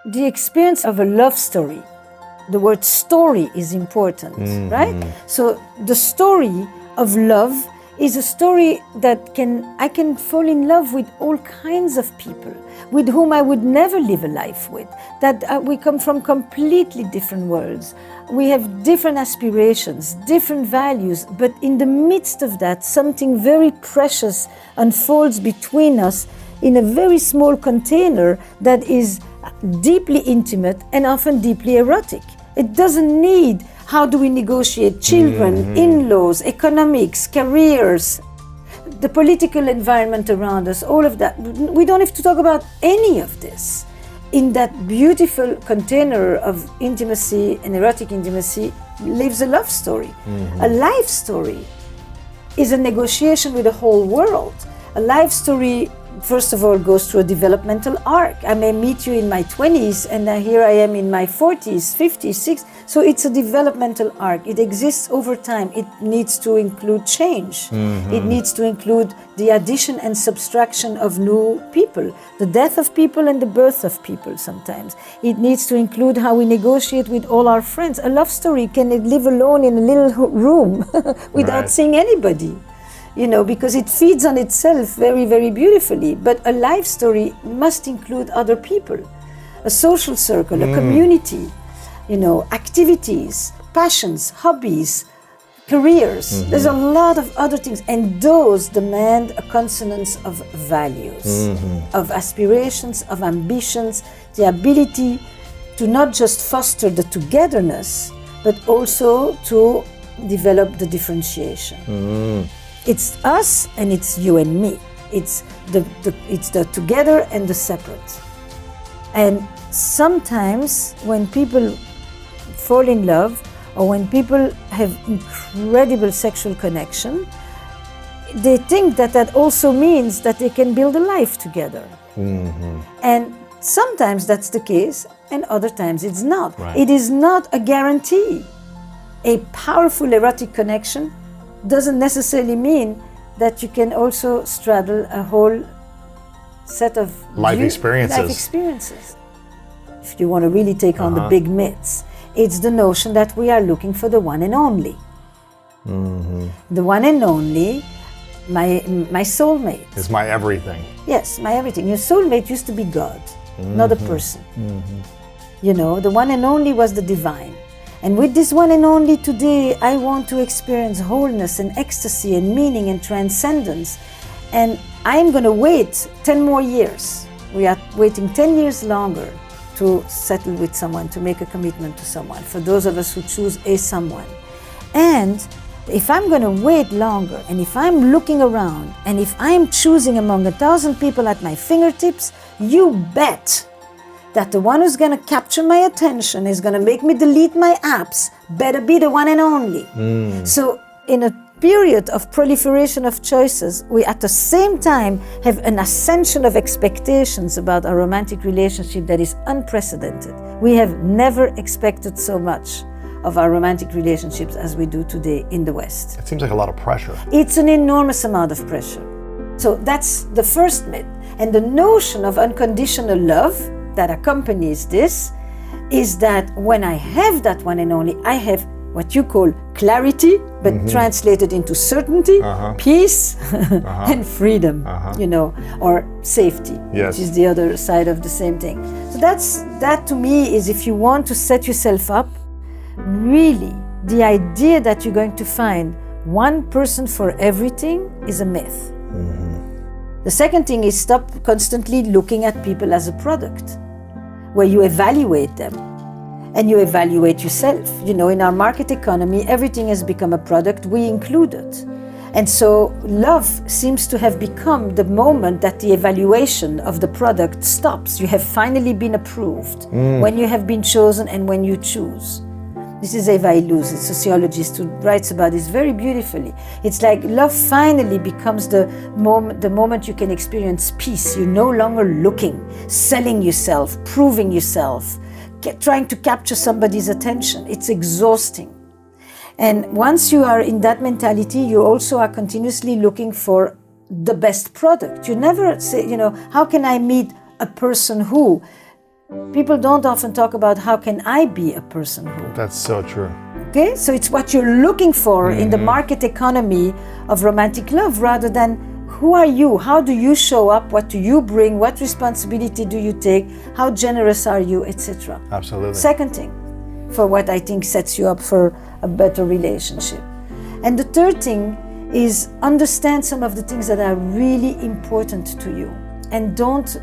the experience of a love story. The word story is important, right? So the story of love is a story that I can fall in love with all kinds of people with whom I would never live a life with, that we come from completely different worlds. We have different aspirations, different values, but in the midst of that, something very precious unfolds between us in a very small container that is deeply intimate and often deeply erotic. It doesn't need how do we negotiate children, in-laws, economics, careers, the political environment around us, all of that. We don't have to talk about any of this. In that beautiful container of intimacy and erotic intimacy lives a love story. A life story is a negotiation with the whole world. A life story, first of all, goes through a developmental arc. I may meet you in my 20s and here I am in my 40s, 50s, 60s. So it's a developmental arc. It exists over time. It needs to include change. It needs to include the addition and subtraction of new people, the death of people and the birth of people sometimes. It needs to include how we negotiate with all our friends. A love story can live alone in a little room without seeing anybody. You know, because it feeds on itself very, very beautifully. But a life story must include other people, a social circle, a community, you know, activities, passions, hobbies, careers. There's a lot of other things, and those demand a consonance of values, of aspirations, of ambitions, the ability to not just foster the togetherness, but also to develop the differentiation. It's us and it's you and me. It's the together and the separate. And sometimes when people fall in love or when people have incredible sexual connection, they think that also means that they can build a life together. And sometimes that's the case and other times it's not. It is not a guarantee. A powerful erotic connection doesn't necessarily mean that you can also straddle a whole set of life experiences. If you want to really take on the big myths, it's the notion that we are looking for the one and only. The one and only, my soulmate. Is my everything. Yes, my everything. Your soulmate used to be God, not a person. You know, the one and only was the divine. And with this one and only today, I want to experience wholeness and ecstasy and meaning and transcendence. And I'm going to wait 10 more years. We are waiting 10 years longer to settle with someone, to make a commitment to someone, for those of us who choose a someone. And if I'm going to wait longer, and if I'm looking around, and if I'm choosing among 1,000 people at my fingertips, you bet that the one who's going to capture my attention is going to make me delete my apps better be the one and only. So in a period of proliferation of choices, we at the same time have an ascension of expectations about our romantic relationship that is unprecedented. We have never expected so much of our romantic relationships as we do today in the West. It seems like a lot of pressure. It's an enormous amount of pressure. So that's the first myth. And the notion of unconditional love that accompanies this is that when I have that one and only, I have what you call clarity, but translated into certainty, peace, and freedom, you know, or safety, which is the other side of the same thing. So that to me is, if you want to set yourself up, really, the idea that you're going to find one person for everything is a myth. The second thing is, stop constantly looking at people as a product, where you evaluate them and you evaluate yourself. You know, in our market economy, everything has become a product, we included. And so love seems to have become the moment that the evaluation of the product stops. You have finally been approved when you have been chosen and when you choose. This is Eva Illouz, a sociologist who writes about this very beautifully. It's like love finally becomes the moment you can experience peace. You're no longer looking, selling yourself, proving yourself, trying to capture somebody's attention. It's exhausting. And once you are in that mentality, you also are continuously looking for the best product. You never say, you know, how can I meet a person who People don't often talk about how can I be a person who. That's so true. Okay, so it's what you're looking for in the market economy of romantic love rather than who are you? How do you show up? What do you bring? What responsibility do you take? How generous are you, etc. Absolutely. Second thing, for what I think sets you up for a better relationship. And the third thing is understand some of the things that are really important to you and don't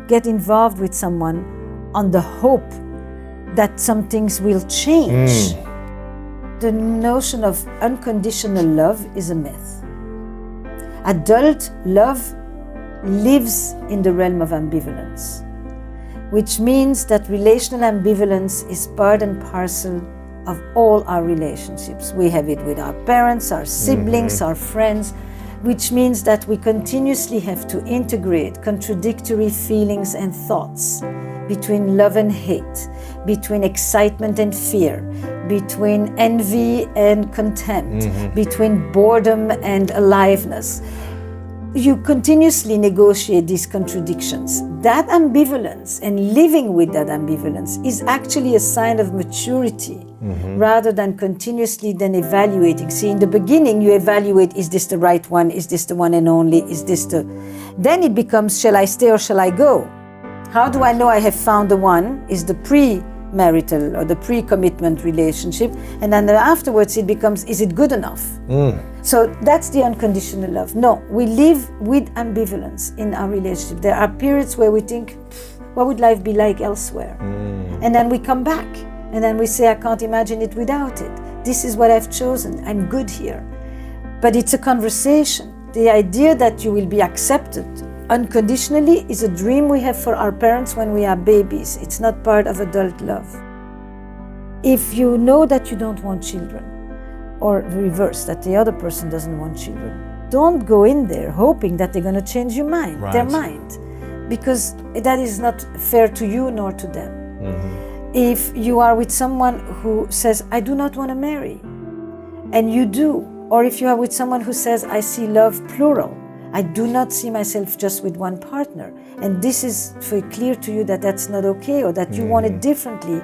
get involved with someone on the hope that some things will change. The notion of unconditional love is a myth. Adult love lives in the realm of ambivalence, which means that relational ambivalence is part and parcel of all our relationships. We have it with our parents, our siblings, our friends, which means that we continuously have to integrate contradictory feelings and thoughts between love and hate, between excitement and fear, between envy and contempt, between boredom and aliveness. You continuously negotiate these contradictions. That ambivalence and living with that ambivalence is actually a sign of maturity rather than continuously then evaluating. See, in the beginning you evaluate, is this the right one? Is this the one and only? Is this the... Then it becomes, shall I stay or shall I go? How do I know I have found the one? Is the pre-marital or the pre-commitment relationship, and then afterwards it becomes, is it good enough? So that's the unconditional love. No, we live with ambivalence in our relationship. There are periods where we think, what would life be like elsewhere? And then we come back and then we say, I can't imagine it without it. This is what I've chosen. I'm good here. But it's a conversation. The idea that you will be accepted unconditionally is a dream we have for our parents when we are babies. It's not part of adult love. If you know that you don't want children, or the reverse, that the other person doesn't want children, don't go in there hoping that they're going to change your mind, their mind, because that is not fair to you nor to them. If you are with someone who says, I do not want to marry, and you do, or if you are with someone who says, I see love plural, I do not see myself just with one partner, and this is very clear to you that that's not okay or that you want it differently,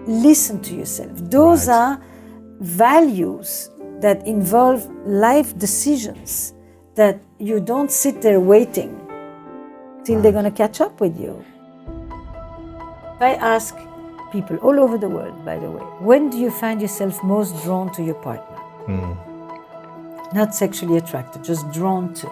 listen to yourself. Those are values that involve life decisions that you don't sit there waiting till they're going to catch up with you. If I ask people all over the world, by the way, when do you find yourself most drawn to your partner? Not sexually attracted, just drawn to.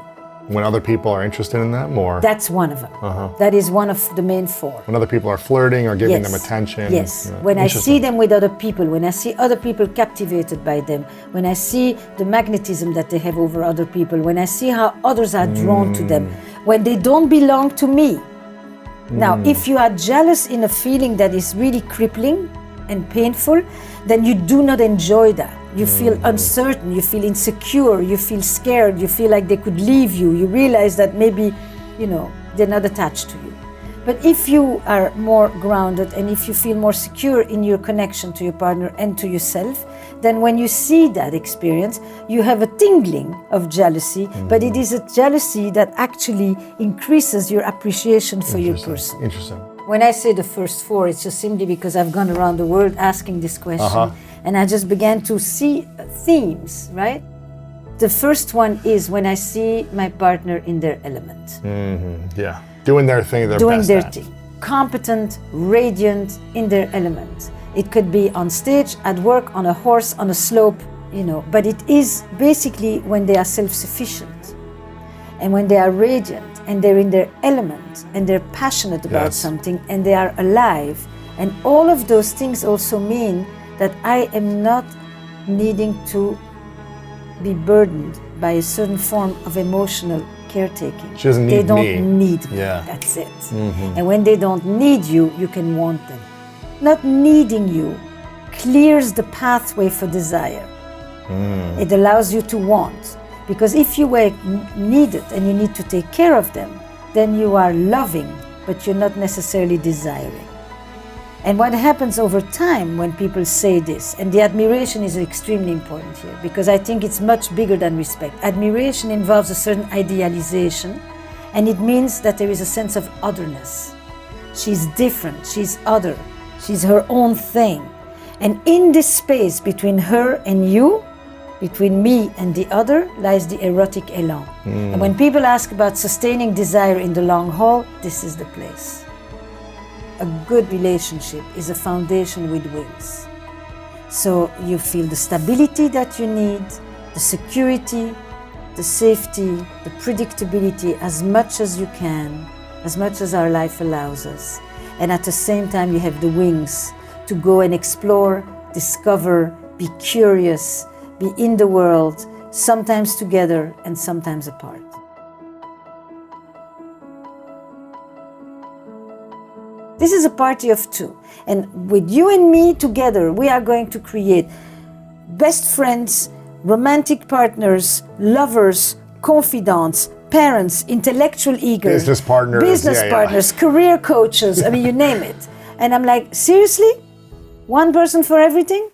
When other people are interested in them, or? That's one of them. That is one of the main four. When other people are flirting or giving them attention. Yes. When I see them with other people, when I see other people captivated by them, when I see the magnetism that they have over other people, when I see how others are drawn to them, when they don't belong to me. Now, if you are jealous in a feeling that is really crippling and painful, then you do not enjoy that. You feel uncertain, you feel insecure, you feel scared, you feel like they could leave you. You realize that maybe, they're not attached to you. But if you are more grounded and if you feel more secure in your connection to your partner and to yourself, then when you see that experience, you have a tingling of jealousy, but it is a jealousy that actually increases your appreciation for your person. Interesting. When I say the first four, it's just simply because I've gone around the world asking this question, and I just began to see themes, right? The first one is when I see my partner in their element. Yeah, doing their thing, doing their thing. Competent, radiant, in their element. It could be on stage, at work, on a horse, on a slope, but it is basically when they are self-sufficient and when they are radiant and they're in their element and they're passionate about something and they are alive. And all of those things also mean that I am not needing to be burdened by a certain form of emotional caretaking. She doesn't need They don't need me. Yeah. That's it. And when they don't need you, you can want them. Not needing you clears the pathway for desire. It allows you to want. Because if you were needed and you need to take care of them, then you are loving, but you're not necessarily desiring. And what happens over time when people say this, and the admiration is extremely important here, because I think it's much bigger than respect. Admiration involves a certain idealization, and it means that there is a sense of otherness. She's different, she's other, she's her own thing. And in this space between her and you, between me and the other, lies the erotic elan. And when people ask about sustaining desire in the long haul, this is the place. A good relationship is a foundation with wings. So you feel the stability that you need, the security, the safety, the predictability as much as you can, as much as our life allows us. And at the same time, you have the wings to go and explore, discover, be curious, be in the world, sometimes together and sometimes apart. This is a party of two. And with you and me together, we are going to create best friends, romantic partners, lovers, confidants, parents, intellectual eagers, business partners, career coaches, I mean, you name it. And I'm like, seriously? One person for everything?